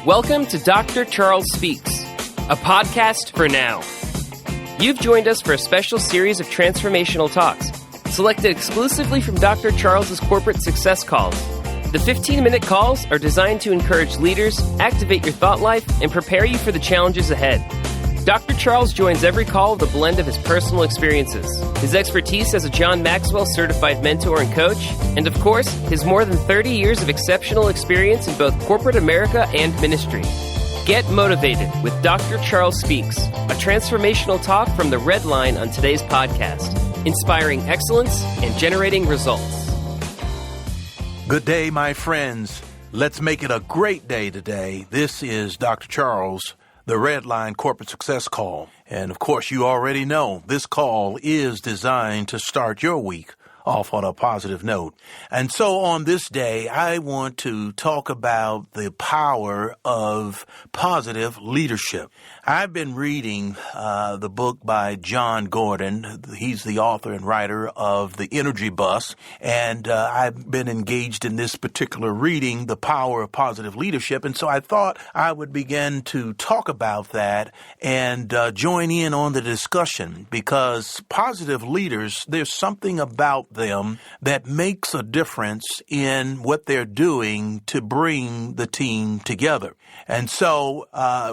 Welcome to Dr. Charles Speaks, a podcast for now. You've joined us for a special series of transformational talks, selected exclusively from Dr. Charles's corporate success calls. The 15-minute calls are designed to encourage leaders, activate your thought life, and prepare you for the challenges ahead. Dr. Charles joins every call with a blend of his personal experiences, his expertise as a John Maxwell certified mentor and coach, and of course, his more than 30 years of exceptional experience in both corporate America and ministry. Get motivated with Dr. Charles Speaks, a transformational talk from the Red Line on today's podcast, inspiring excellence and generating results. Good day, my friends. Let's make it a great day today. This is Dr. Charles, the Red Line Corporate Success Call. And of course, you already know this call is designed to start your week off on a positive note. And so on this day, I want to talk about the power of positive leadership. I've been reading the book by John Gordon. He's the author and writer of The Energy Bus. And I've been engaged in this particular reading, The Power of Positive Leadership. And so I thought I would begin to talk about that and join in on the discussion, because positive leaders, there's something about them that makes a difference in what they're doing to bring the team together. And so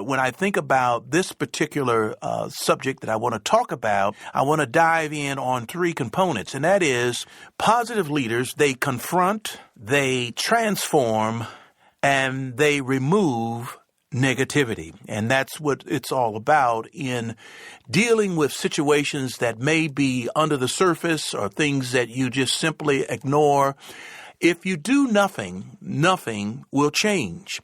when I think about this particular subject that I want to talk about, I want to dive in on three components, and that is positive leaders, they confront, they transform, and they remove negativity. And that's what it's all about in dealing with situations that may be under the surface or things that you just simply ignore. If you do nothing, nothing will change.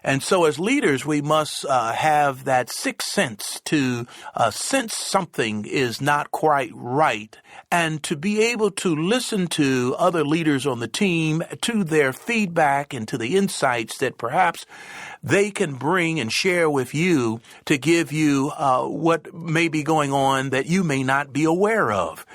And so as leaders, we must have that sixth sense to sense something is not quite right, and to be able to listen to other leaders on the team, to their feedback and to the insights that perhaps they can bring and share with you to give you what may be going on that you may not be aware of.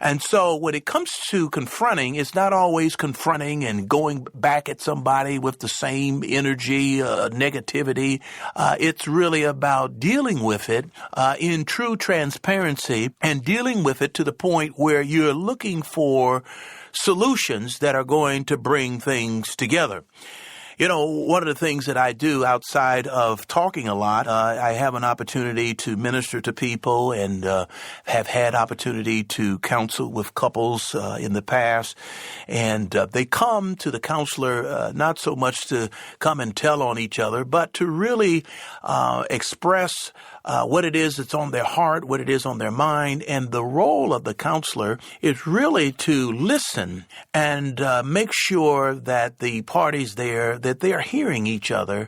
And so when it comes to confronting, it's not always confronting and going back at somebody with the same energy, negativity. It's really about dealing with it in true transparency and dealing with it to the point where you're looking for solutions that are going to bring things together. You know, one of the things that I do outside of talking a lot, I have an opportunity to minister to people and have had opportunity to counsel with couples in the past. And they come to the counselor not so much to come and tell on each other, but to really express what it is that's on their heart, what it is on their mind. And the role of the counselor is really to listen and make sure that the parties there, that they are hearing each other,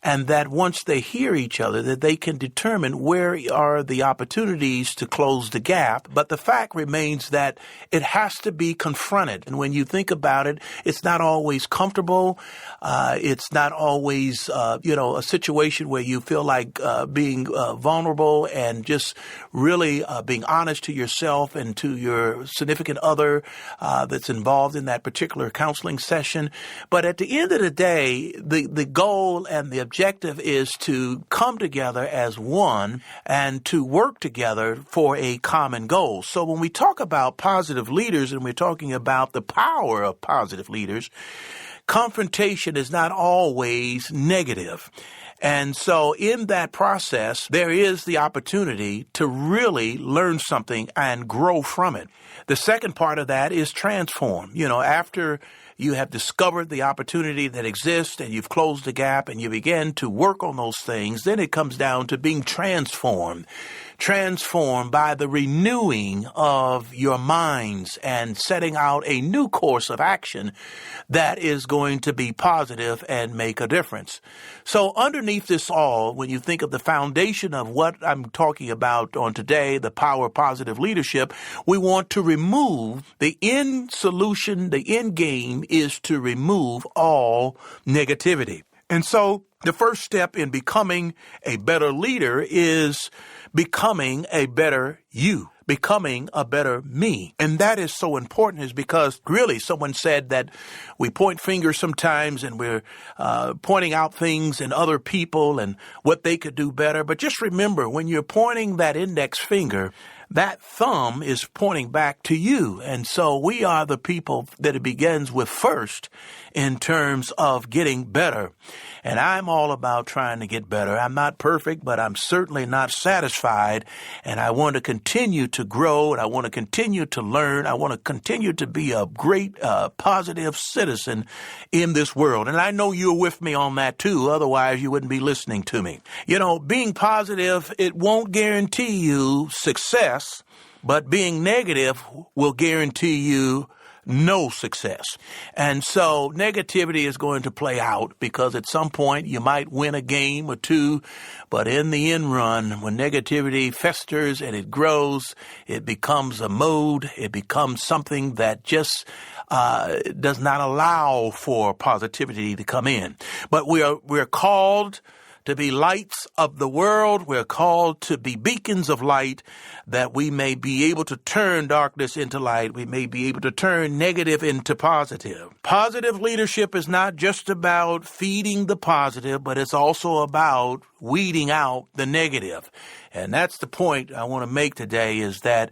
and that once they hear each other, that they can determine where are the opportunities to close the gap. But the fact remains that it has to be confronted. And when you think about it, it's not always comfortable. It's not always, a situation where you feel like being vulnerable and just really being honest to yourself and to your significant other that's involved in that particular counseling session. But at the end of the day, the goal and the objective is to come together as one and to work together for a common goal. So when we talk about positive leaders and we're talking about the power of positive leaders, confrontation is not always negative. And so in that process, there is the opportunity to really learn something and grow from it. The second part of that is transform. You know, after you have discovered the opportunity that exists and you've closed the gap and you begin to work on those things, then it comes down to being transformed by the renewing of your minds and setting out a new course of action that is going to be positive and make a difference. So underneath this all, when you think of the foundation of what I'm talking about on today, the power of positive leadership, we want to remove the end solution. The end game is to remove all negativity. And so The first step in becoming a better leader is becoming a better you, becoming a better me. And that is so important is because really someone said that we point fingers sometimes and we're pointing out things in other people and what they could do better. But just remember, when you're pointing that index finger, that thumb is pointing back to you. And so we are the people that it begins with first in terms of getting better. And I'm all about trying to get better. I'm not perfect, but I'm certainly not satisfied. And I want to continue to grow, and I want to continue to learn. I want to continue to be a great, positive citizen in this world. And I know you're with me on that too. Otherwise, you wouldn't be listening to me. You know, being positive, it won't guarantee you success, but being negative will guarantee you no success. And so negativity is going to play out because at some point you might win a game or two, but in the end run, when negativity festers and it grows, it becomes a mode. It becomes something that just does not allow for positivity to come in. But we're called to be lights of the world. We're called to be beacons of light that we may be able to turn darkness into light. We may be able to turn negative into positive. Positive leadership is not just about feeding the positive, but it's also about weeding out the negative. And that's the point I want to make today is that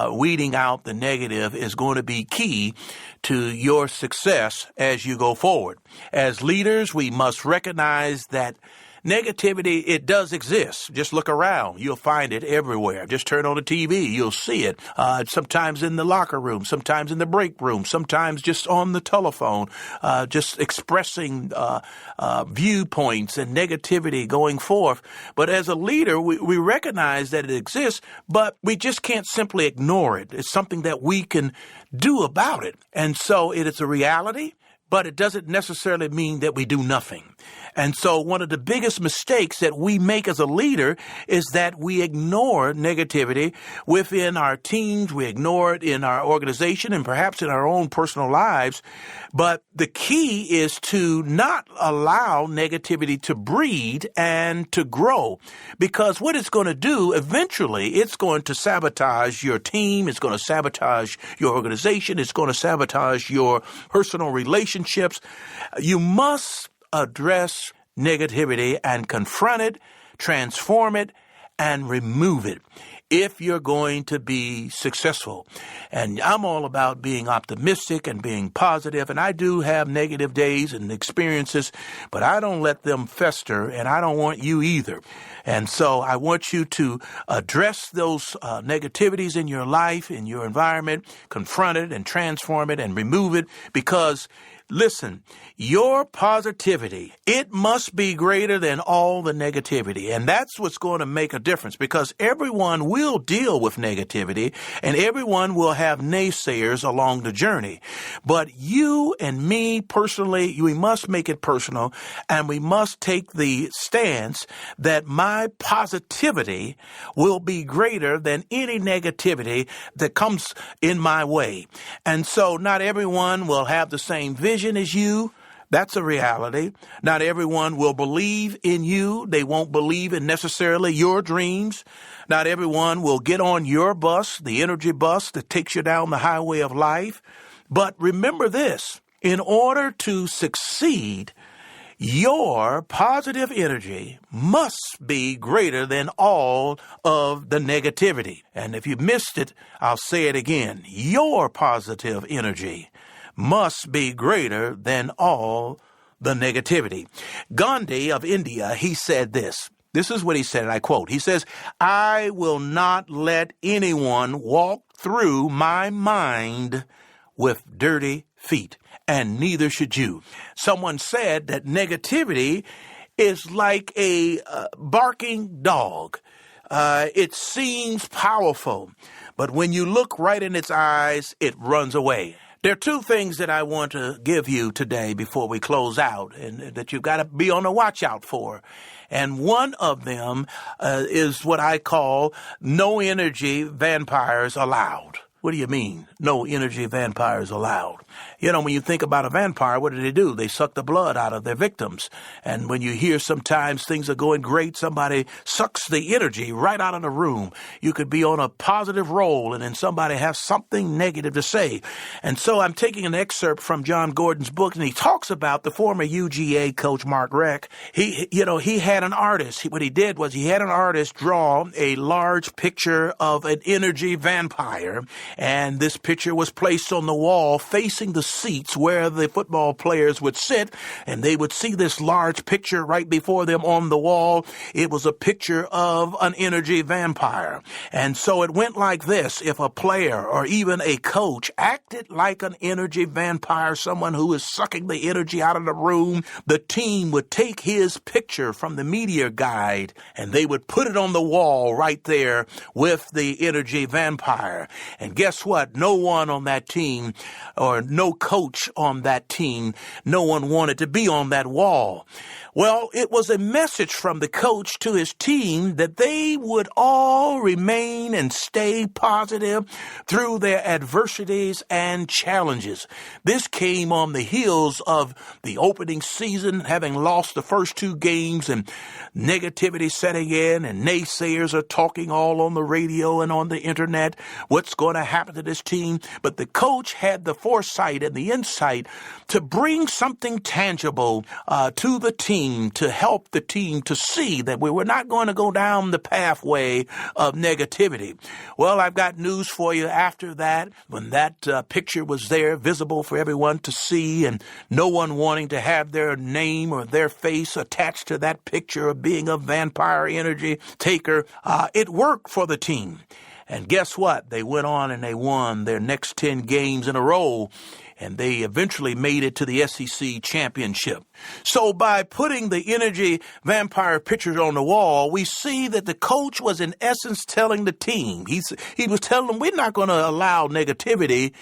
weeding out the negative is going to be key to your success as you go forward. As leaders, we must recognize that negativity, it does exist. Just look around. You'll find it everywhere. Just turn on the TV. You'll see it. Sometimes in the locker room, sometimes in the break room, sometimes just on the telephone, just expressing viewpoints and negativity going forth. But as a leader, we recognize that it exists, but we just can't simply ignore it. It's something that we can do about it. And so it is a reality, but it doesn't necessarily mean that we do nothing. And so one of the biggest mistakes that we make as a leader is that we ignore negativity within our teams. We ignore it in our organization and perhaps in our own personal lives. But the key is to not allow negativity to breed and to grow, because what it's going to do eventually, it's going to sabotage your team. It's going to sabotage your organization. It's going to sabotage your personal relationships. You must address negativity and confront it, transform it, and remove it if you're going to be successful. And I'm all about being optimistic and being positive, and I do have negative days and experiences, but I don't let them fester, and I don't want you either. And so I want you to address those negativities in your life, in your environment, confront it and transform it and remove it, because listen, your positivity, it must be greater than all the negativity. And that's what's going to make a difference, because everyone will deal with negativity and everyone will have naysayers along the journey. But you and me personally, we must make it personal, and we must take the stance that my positivity will be greater than any negativity that comes in my way. And so not everyone will have the same vision as you. That's a reality. Not everyone will believe in you. They won't believe in necessarily your dreams. Not everyone will get on your bus, the energy bus that takes you down the highway of life. But remember this, in order to succeed, your positive energy must be greater than all of the negativity. And if you missed it, I'll say it again. Your positive energy must be greater than all the negativity. Gandhi of India, he said this. This is what he said, and I quote. He says, "I will not let anyone walk through my mind with dirty feet, and neither should you." Someone said that negativity is like a barking dog. It seems powerful, but when you look right in its eyes, it runs away. There are two things that I want to give you today before we close out, and that you've got to be on the watch out for. And one of them is what I call no energy vampires allowed. What do you mean? No energy vampires allowed. You know, when you think about a vampire, what do? They suck the blood out of their victims. And when you hear sometimes things are going great, somebody sucks the energy right out of the room. You could be on a positive roll and then somebody has something negative to say. And so I'm taking an excerpt from John Gordon's book, and he talks about the former UGA coach Mark Reck. He had an artist. What he did was he had an artist draw a large picture of an energy vampire. And this picture was placed on the wall facing the seats where the football players would sit, and they would see this large picture right before them on the wall. It was a picture of an energy vampire. And so it went like this. If a player or even a coach acted like an energy vampire, someone who is sucking the energy out of the room, the team would take his picture from the media guide and they would put it on the wall right there with the energy vampire. And guess what? No one on that team or no coach on that team, no one wanted to be on that wall. Well, it was a message from the coach to his team that they would all remain and stay positive through their adversities and challenges. This came on the heels of the opening season, having lost the first 2 games and negativity setting in, and naysayers are talking all on the radio and on the internet. What's going to happen to this team? But the coach had the foresight and the insight to bring something tangible to the team, to help the team to see that we were not going to go down the pathway of negativity. Well, I've got news for you. After that, when that picture was there, visible for everyone to see, and no one wanting to have their name or their face attached to that picture of being a vampire energy taker, it worked for the team. And guess what? They went on and they won their next 10 games in a row, and they eventually made it to the SEC championship. So by putting the energy vampire pictures on the wall, we see that the coach was in essence telling the team, he was telling them, we're not going to allow negativity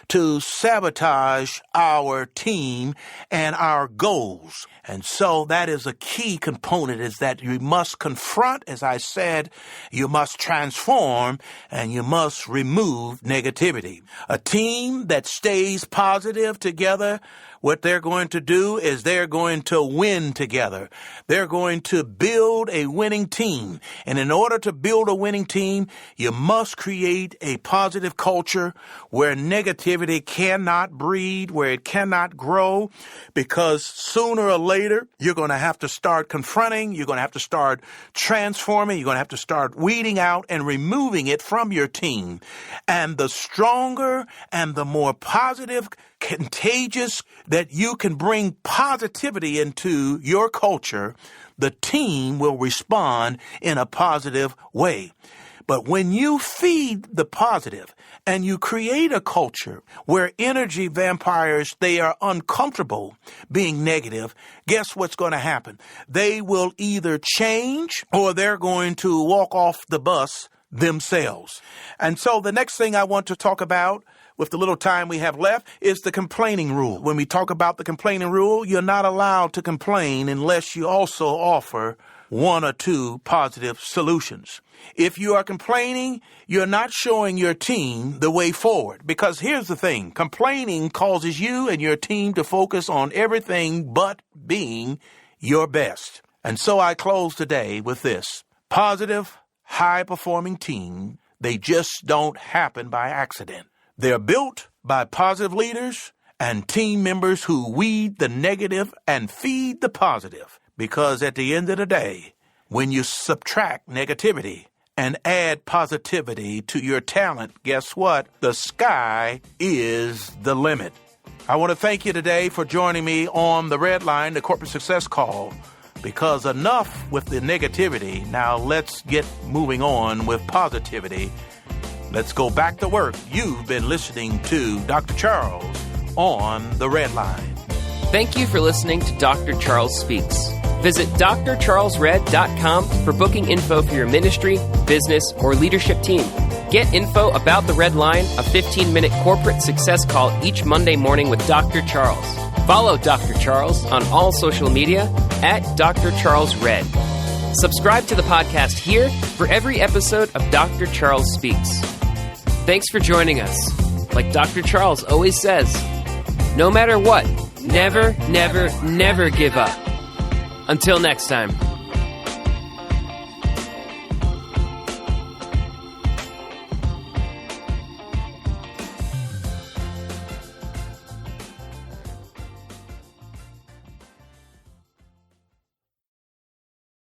to sabotage our team and our goals. And so that is a key component, is that you must confront, as I said, you must transform, and you must remove negativity. A team that stays positive together, what they're going to do is they're going to win together. They're going to build a winning team. And in order to build a winning team, you must create a positive culture where negativity cannot breed, where it cannot grow, because sooner or later, you're going to have to start confronting, you're going to have to start transforming, you're going to have to start weeding out and removing it from your team. And the stronger and the more positive, contagious that you can bring positivity into your culture, the team will respond in a positive way. But when you feed the positive and you create a culture where energy vampires, they are uncomfortable being negative, guess what's going to happen? They will either change or they're going to walk off the bus themselves. And so the next thing I want to talk about with the little time we have left is the complaining rule. When we talk about the complaining rule, you're not allowed to complain unless you also offer 1 or 2 positive solutions. If you are complaining, you're not showing your team the way forward. Because here's the thing, complaining causes you and your team to focus on everything but being your best. And so I close today with this. Positive, high-performing team, they just don't happen by accident. They're built by positive leaders and team members who weed the negative and feed the positive. Because at the end of the day, when you subtract negativity and add positivity to your talent, guess what? The sky is the limit. I want to thank you today for joining me on the Red Line, the Corporate Success Call. Because enough with the negativity. Now let's get moving on with positivity. Let's go back to work. You've been listening to Dr. Charles on the Red Line. Thank you for listening to Dr. Charles Speaks. Visit drcharlesred.com for booking info for your ministry, business, or leadership team. Get info about the Red Line, a 15-minute corporate success call each Monday morning with Dr. Charles. Follow Dr. Charles on all social media at Dr. Charles Red. Subscribe to the podcast here for every episode of Dr. Charles Speaks. Thanks for joining us. Like Dr. Charles always says, no matter what, never, never, never give up. Until next time.